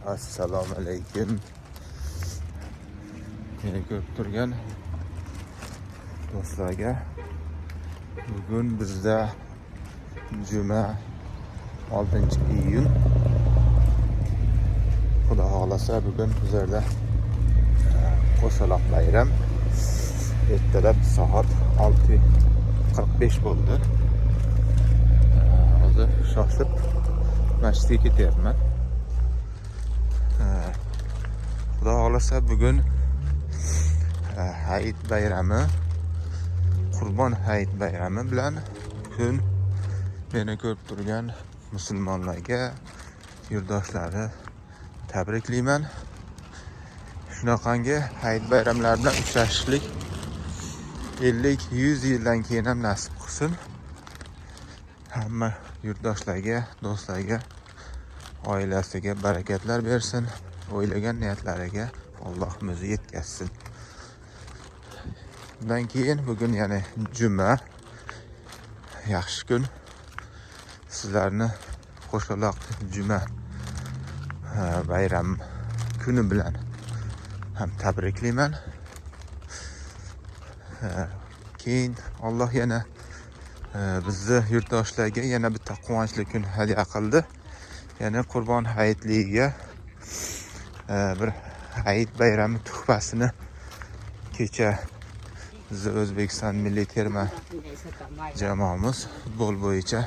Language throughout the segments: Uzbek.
Assalomu alaykum. Meni ko'rib turgan do'stlarga bugun bizda juma 6-iyun. Xudo xolasa bugun bizlarda qo'shaloq bayram. Ertalab soat 6:45 bo'ldi. Hozir shoshib masjidga ketyapman. Xudo xolasa bugun Hayit bayrami, Qurbon Hayit bayrami bilan bugun meni ko'rib turgan musulmonlarga, yurdoshlari tabriklayman. Shunaqangi Hayit bayramlari bilan uchrashishlik 50-100 yildan keyin ham nasib qilsin. Hamma yurtdoshlarga, do'stlarga, oilasiga barakatlar bersin. O'ylagan niyatlariga Allohimiz yetkazsin. Bundan keyin bugun yana juma, yaxshi kun. Sizlarni qo'shaloq juma bayram kuni bilan ham tabriklayman. Keyin Alloh yana bizni yurtdoshlarga yana bitta quvonchli kun hadya qildi. Yana Qurbon hayitligiga bir Hayit bayrami tuhfasini kecha bizni O'zbekiston milliy terma jamoamiz futbol bo'yicha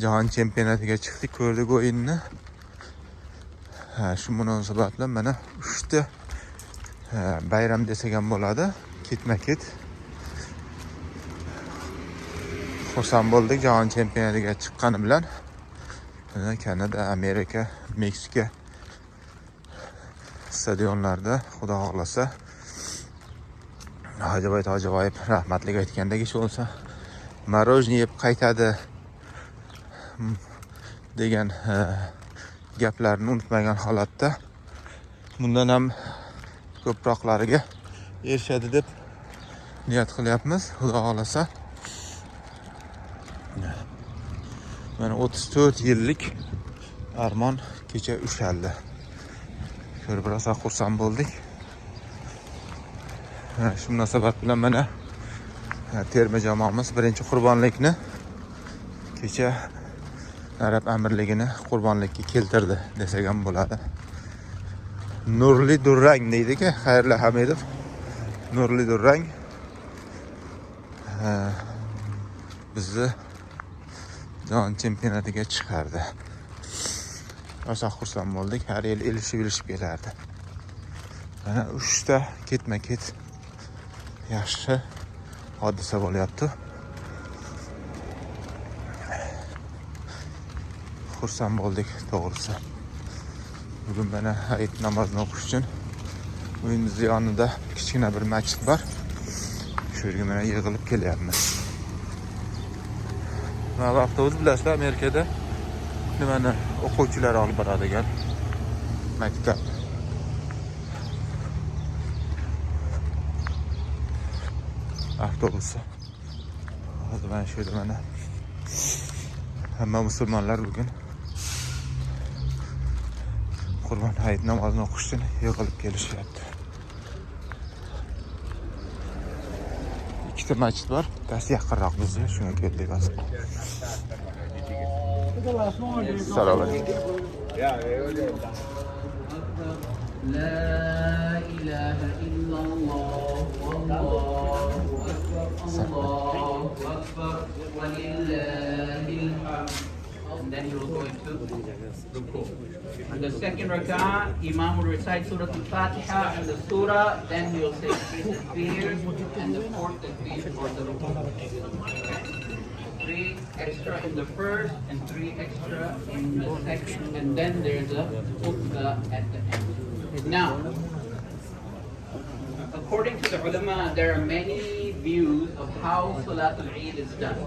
jahon chempionatiga chiqdik, ko'rdik o'yinni. Shu munosabat bilan mana 3 ta bayram desak ham bo'ladi, ketma-ket. Xursand bo'ldik jahon chempionatiga chiqqani bilan. Kanada, Amerika, Meksika stadionlarda xudo xolasa ajoyib rahmatlik aytgandek ish bo'lsa, marojniy yeb qaytadi degan gaplarni unutmagan holatda bundan ham ko'proqlariga erishadi deb niyat qilyapmiz. Xudo xolasa mana 34 yillik armon kecha ushaldi. Ko'rib rosa xursand bo'ldik. Shu munosabat bilan mana terma jamoamiz birinchi qurbonlikni kecha Arab amirligini qurbonlikka keltirdi desak ham bo'ladi. Nurli durrang deydi-ku Xayrli Hamidov. Nurli durrang bizni jahon chempionatiga chiqardi. Rosa xursand bo'ldik. Har yil ilishib kelardi. Mana 3 ta ketma-ket yaxshi hodisa bo'lyapti. Xursand bo'ldik to'g'risi. Bugun mana Hayit namozini o'qish uchun uyimiz yonida kichkina bir masjid bor. Shu yerga mana yig'ilib kelyapmiz. Mana avtobus bilasizlar, Amerikada nimani o'quvchilar olib boradigan maktab. Avtobusi. Hozir mana shu yerda mana hamma musulmonlar bugun Qurbon hayit namozini o'qish uchun yig'ilib kelishyapti. Ikkita masjid bor, bittasi yaqinroq bizga, shunga keldik hozir. Assalomu alaykum. La ilaha illalloh, Allahu akbar, wa lillahil hamd. And then you will go into ruku. On the second rak'ah, Imam will recite Surah Al-Fatiha and the Surah, then he will say 3 takbir and the 4th takbir for the ruku. 3 extra in the first and 3 extra in the second, and then there's a khutbah at the end. Now, according to the ulama, there are many views of how Salatul Eid is done.